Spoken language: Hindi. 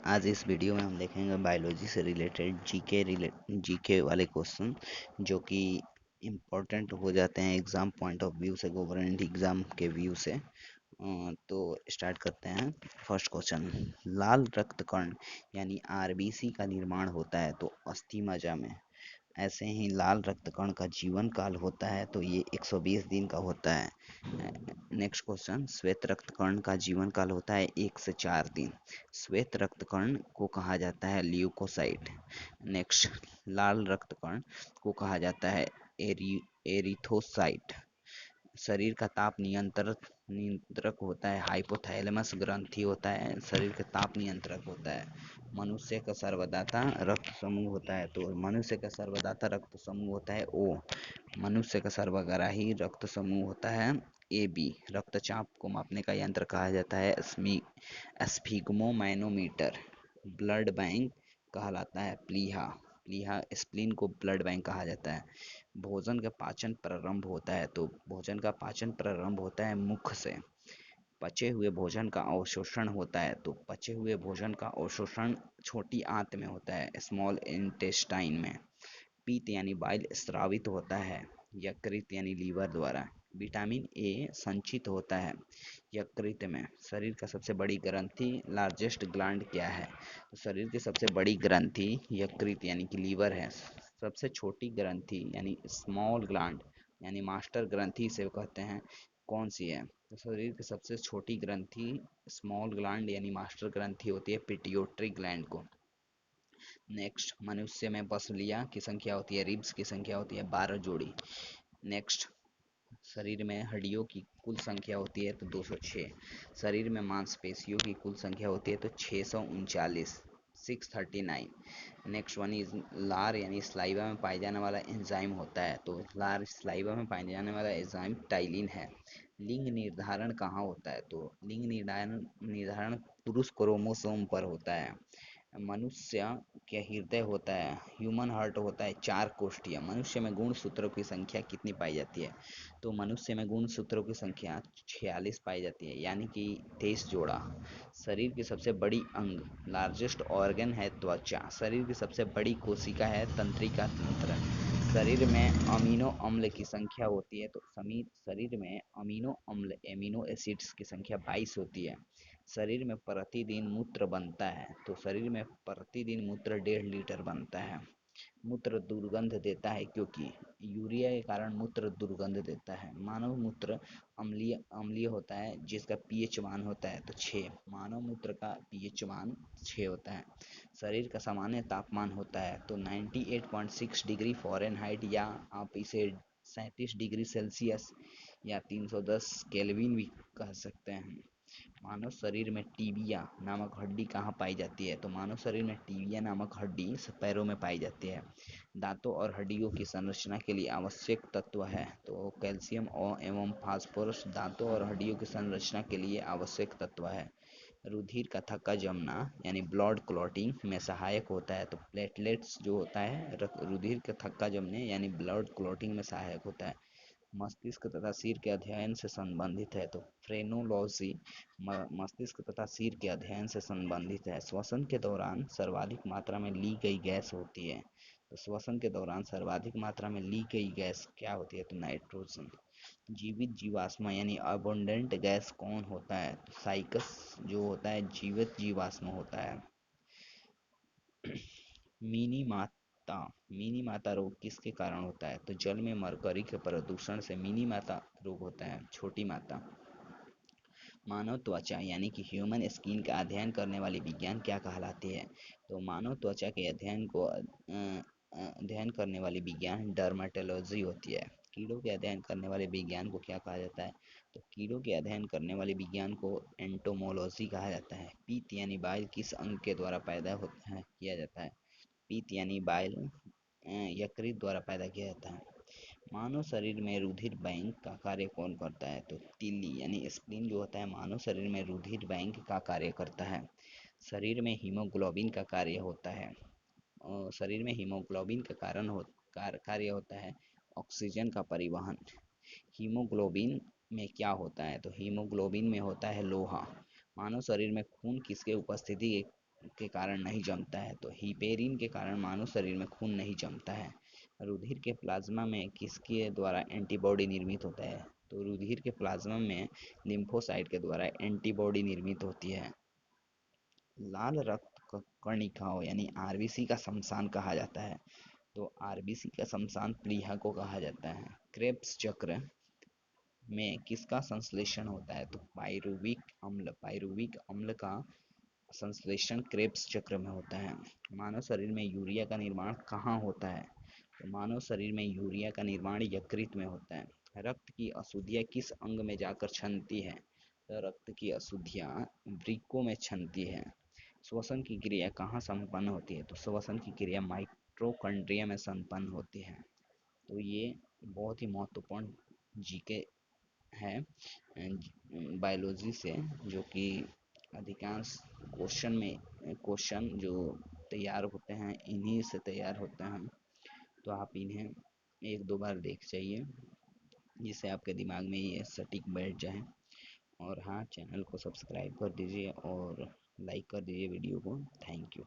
आज इस वीडियो में हम देखेंगे बायोलॉजी से रिलेटेड जीके वाले क्वेश्चन जो कि इम्पोर्टेंट हो जाते हैं एग्ज़ाम पॉइंट ऑफ व्यू से, गवर्नमेंट एग्ज़ाम के व्यू से। तो स्टार्ट करते हैं। फर्स्ट क्वेश्चन, लाल रक्त कण यानी आरबीसी का निर्माण होता है तो अस्थि मज्जा में। ऐसे ही लाल रक्त कण का जीवन काल होता है तो ये 120 दिन का होता है। नेक्स्ट क्वेश्चन, श्वेत रक्त कण का जीवन काल होता है 1 से 4 दिन। श्वेत रक्त कण को कहा जाता है ल्यूकोसाइट। नेक्स्ट, लाल रक्त कण को कहा जाता है एरिथोसाइट। शरीर का ताप नियंत्रक होता है हाइपोथैलेमस ग्रंथि होता है, शरीर का ताप नियंत्रक होता है। मनुष्य का सर्वदाता रक्त समूह होता है तो मनुष्य का सर्वदाता रक्त समूह होता है ओ। मनुष्य का सर्वग्राही रक्त समूह होता है ए बी। रक्तचाप को मापने का यंत्र कहा जाता है स्फिग्मोमैनोमीटर। ब्लड बैंक कहलाता है प्लीहा। प्लीहा स्प्लीन को ब्लड बैंक कहा जाता है। भोजन का पाचन प्रारंभ होता है तो भोजन का पाचन प्रारंभ होता है मुख से। पचे हुए भोजन का अवशोषण होता है तो पचे हुए भोजन का अवशोषण छोटी आंत में होता है, स्मॉल इंटेस्टाइन में। पित्त यानी बाइल स्रावित होता है यकृत यानी लीवर द्वारा। विटामिन ए संचित होता है यकृत में। शरीर का सबसे बड़ी ग्रंथि लार्जेस्ट ग्लैंड क्या है? तो शरीर की सबसे बड़ी ग्रंथि यकृत यानी कि लीवर है। सबसे छोटी ग्रंथि यानी स्मॉल ग्लैंड यानी मास्टर ग्रंथि से कहते हैं, कौन सी है? तो शरीर की सबसे छोटी ग्रंथि स्मॉल ग्लैंड यानी मास्टर ग्रंथि होती है पिट्यूटरी ग्लैंड को। नेक्स्ट, मनुष्य में पसलियाँ की संख्या होती है, रिब्स की संख्या होती है 12 जोड़ी। नेक्स्ट, शरीर में हड्डियों की कुल संख्या होती है तो 206। शरीर में मांसपेशियों की कुल संख्या होती है तो 639, 639। नेक्स्ट वन इज लार यानी स्लाइवा में पाए जाने वाला एंजाइम होता है तो लार स्लाइवा में पाए जाने वाला एंजाइम टाइलिन है। लिंग निर्धारण कहाँ होता है? तो लिंग निर्धारण पुरुष क्रोमोसोम पर होता है। मनुष्य के हृदय होता है, ह्यूमन हार्ट होता है 4 कोष्ठीय। मनुष्य में गुणसूत्रों की संख्या कितनी पाई जाती है? तो मनुष्य में गुणसूत्रों की संख्या 46 पाई जाती है यानी कि 23 जोड़ा। शरीर की सबसे बड़ी अंग लार्जेस्ट ऑर्गन है त्वचा। शरीर की सबसे बड़ी कोशिका है तंत्रिका तंत्र। शरीर में अमीनो अम्ल की संख्या होती है तो शरीर में अमीनो अम्ल एमिनो एसिड्स की संख्या 22 होती है। शरीर में प्रतिदिन मूत्र बनता है तो शरीर में प्रतिदिन मूत्र 1.5 लीटर बनता है। मूत्र दुर्गंध देता है क्योंकि यूरिया के कारण मूत्र दुर्गंध देता है। मानव मूत्र अम्लीय अम्लीय होता है जिसका पीएच मान होता है तो 6। मानव मूत्र का पीएच मान 6 होता है। शरीर का सामान्य तापमान होता है तो 98.6 डिग्री फ़ारेनहाइट या आप इसे 37 डिग्री सेल्सियस या 310 केल्विन भी कह सकते हैं। मानव शरीर में टिबिया नामक हड्डी कहाँ पाई जाती है? तो मानव शरीर में टिबिया नामक हड्डी पैरों में पाई जाती है। दांतों और हड्डियों की संरचना के लिए आवश्यक तत्व है तो कैल्शियम और एवं फास्फोरस दांतों और हड्डियों की संरचना के लिए आवश्यक तत्व है। रुधिर का थक्का जमना यानी ब्लड क्लॉटिंग में सहायक होता है तो प्लेटलेट्स जो होता है रुधिर का थक्का जमने यानी ब्लड क्लॉटिंग में सहायक होता है। मस्तिष्क तथा सिर के अध्ययन से संबंधित है तो फ्रेनोलॉजी मस्तिष्क तथा सिर के अध्ययन से संबंधित है। श्वसन के दौरान सर्वाधिक मात्रा में ली गई गैस होती है तो श्वसन के दौरान सर्वाधिक मात्रा में ली गई गैस क्या होती है? तो नाइट्रोजन। जीवित जीवाश्म यानी अबंडेंट गैस कौन होता है? तो साइकस जो होता है जीवित जीवाश्म होता है। मिनी माता मिनी माता रोग किसके कारण होता है? तो जल में मरकरी के प्रदूषण से मिनी माता रोग होता है, छोटी माता। मानव त्वचा यानी कि ह्यूमन स्किन का अध्ययन करने वाली विज्ञान क्या कहलाती है? तो मानव त्वचा के अध्ययन करने वाली विज्ञान डर्मेटोलॉजी होती है। कीड़ों के अध्ययन करने वाले विज्ञान को क्या कहा जाता है? तो कीड़ों के अध्ययन करने वाले विज्ञान को एंटोमोलॉजी कहा जाता है। पित्त यानी बाइल किस अंग के द्वारा पैदा होता है किया जाता है? पित्त यानी बाइल यकृत द्वारा पैदा किया जाता है। मानव शरीर में रुधिर बैंक का कार्य कौन करता है? तो तिल्ली यानी स्प्लीन जो होता है मानव शरीर में रुधिर बैंक का कार्य करता है। शरीर में हीमोग्लोबिन का कार्य होता है और शरीर में हीमोग्लोबिन का कार्य होता है ऑक्सीजन का परिवहन। हीमोग्लोबिन में क्या होता है? तो हीमोग्लोबिन में होता है लोहा। मानव शरीर में खून किसके उपस्थिति के कारण नहीं जमता है, तो हिपेरिन के कारण मानव शरीर में खून नहीं जमता है। रुधिर के प्लाज्मा में किसके द्वारा एंटीबॉडी निर्मित होता है? तो रुधिर के प्लाज्मा में लिम्फोसाइट के द्वारा एंटीबॉडी निर्मित होती है। लाल रक्त कणिकाओं यानी आरबीसी का शमशान कहा जाता है। तो आरबीसी का शमशान प्लीहा को कहा जाता है। क्रेब्स चक्र में किसका संश्लेषण होता है? तो पाइरुविक अम्ल का संश्लेषण क्रेब्स चक्र में होता है। मानव शरीर में यूरिया का निर्माण कहाँ होता है? तो मानव शरीर में यूरिया का निर्माण यकृत में होता है। रक्त की अशुद्धियाँ किस अंग में जाकर छनती है? तो रक्त की अशुद्धियाँ वृक्कों में छनती है। श्वसन की क्रिया कहाँ संपन्न होती है? तो श्वसन की क्रिया माइटोकॉन्ड्रिया में संपन्न होती है। तो ये बहुत ही महत्वपूर्ण जीके है बायोलॉजी से, जो कि अधिकांश क्वेश्चन जो तैयार होते हैं इन्हीं से तैयार होते हैं। तो आप इन्हें एक दो बार देख जाइए जिससे आपके दिमाग में ये सटीक बैठ जाए। और हाँ, चैनल को सब्सक्राइब कर दीजिए और लाइक कर दीजिए वीडियो को। Thank you.